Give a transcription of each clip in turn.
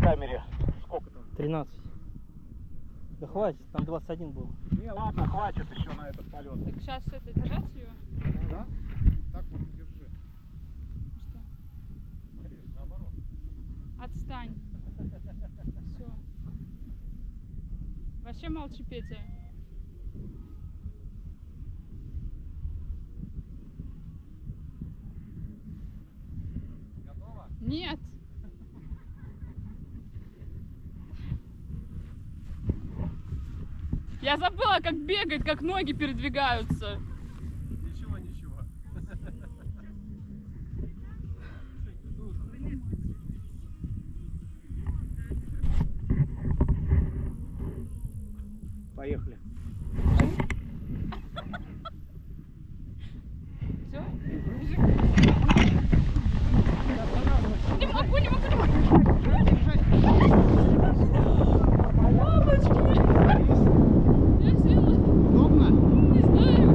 камере. Сколько там? 13. Да хватит, там 21 был. Не, ладно, хватит еще на этот полет. Так сейчас это держать ее? Да? Так вот не держи. Что? Смотри, наоборот. Отстань. Все. Вообще молчи, Петя. Готово? Нет. Я забыла, как бегать, как ноги передвигаются. Ничего, ничего. Поехали. Все? Не могу, не могу, не могу. Мамочки! Я села. Удобно? Не знаю.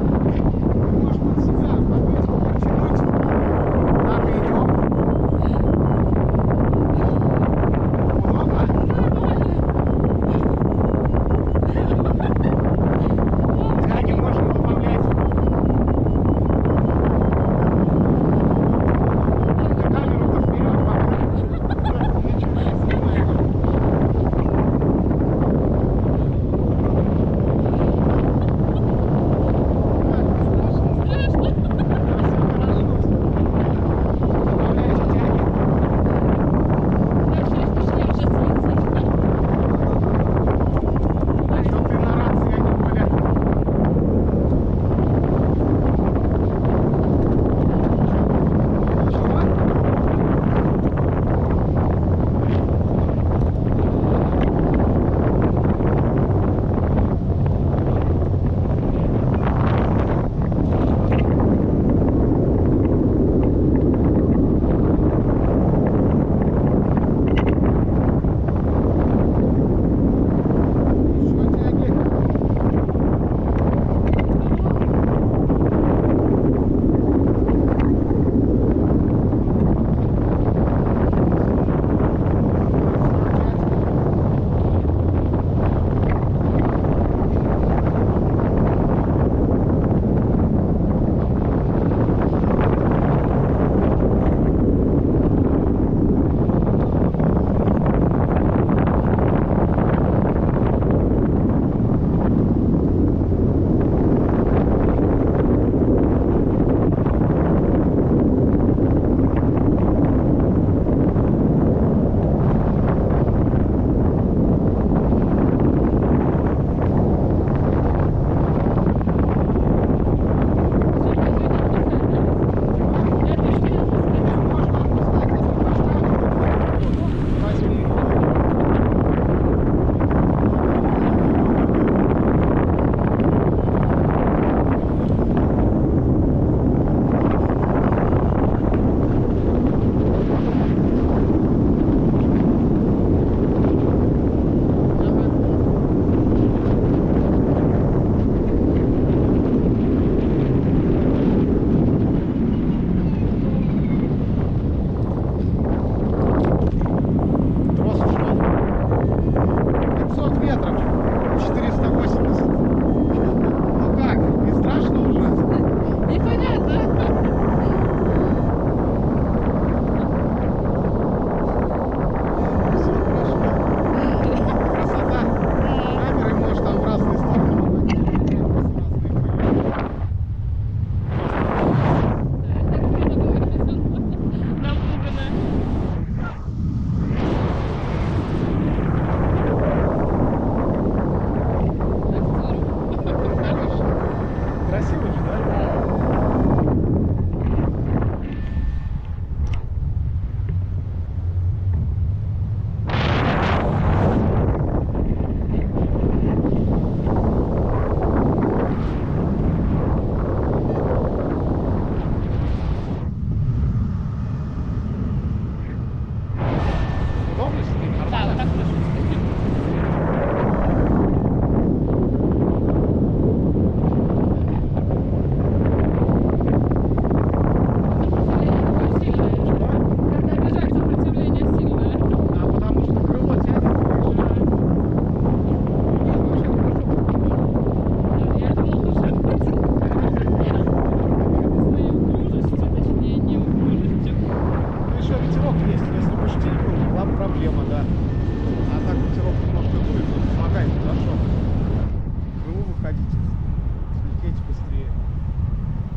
становитесь быстрее.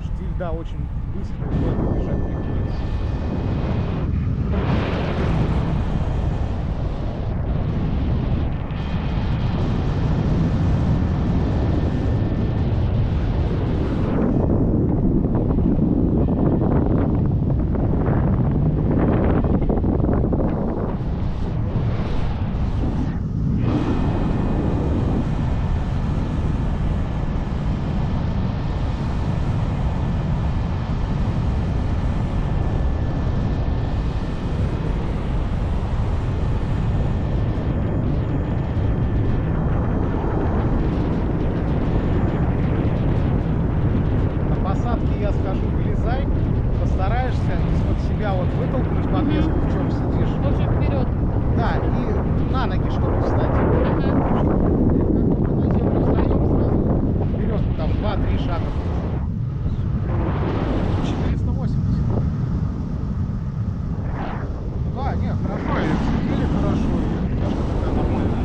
Штиль, да, очень быстро, и бежать приходится. Я скажу, вылезай, постараешься из-под себя вот вытолкнуть подвеску, в чем сидишь. Тоже вперед. Да, и на ноги, чтобы встать. Ага. И как мы на землю встаем, сразу вперед, там 2-3 шага. 480. Да, не, хорошо, или хорошо, и даже тогда нормально.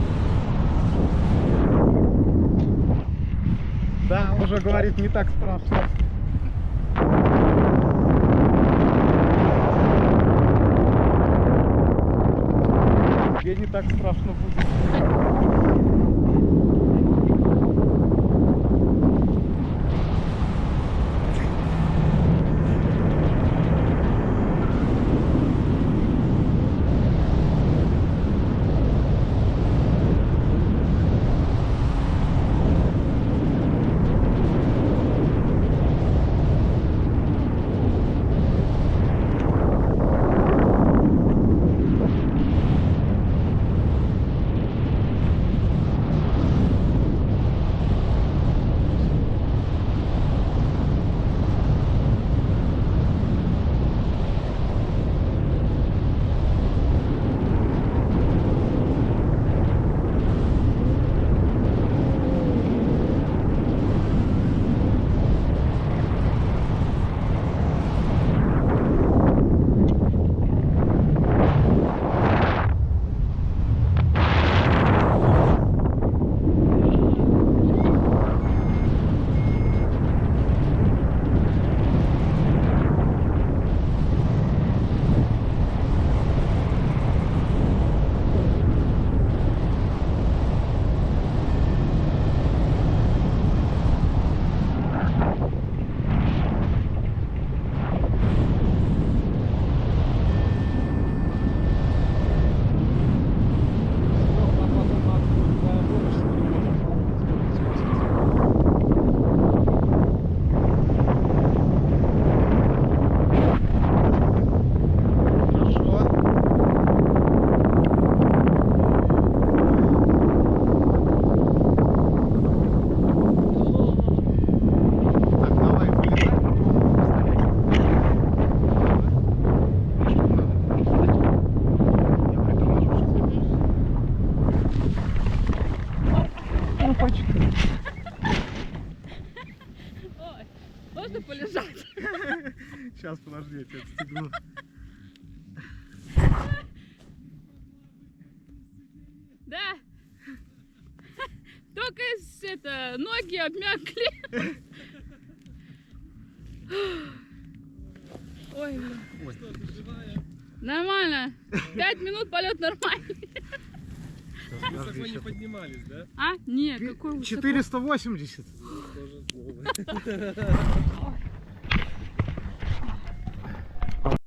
Да, уже говорит, не так страшно. Тебе не так страшно будет. Ой, можно полежать? Сейчас, подожди, я тебя отстегну. Да. Только ноги обмякли. Ой, блин. Ой. Нормально. 5 минут полет нормальный. Подожди, Вы не щас. поднимались, да? А? Нет, какой высоко. 480. Тоже слово.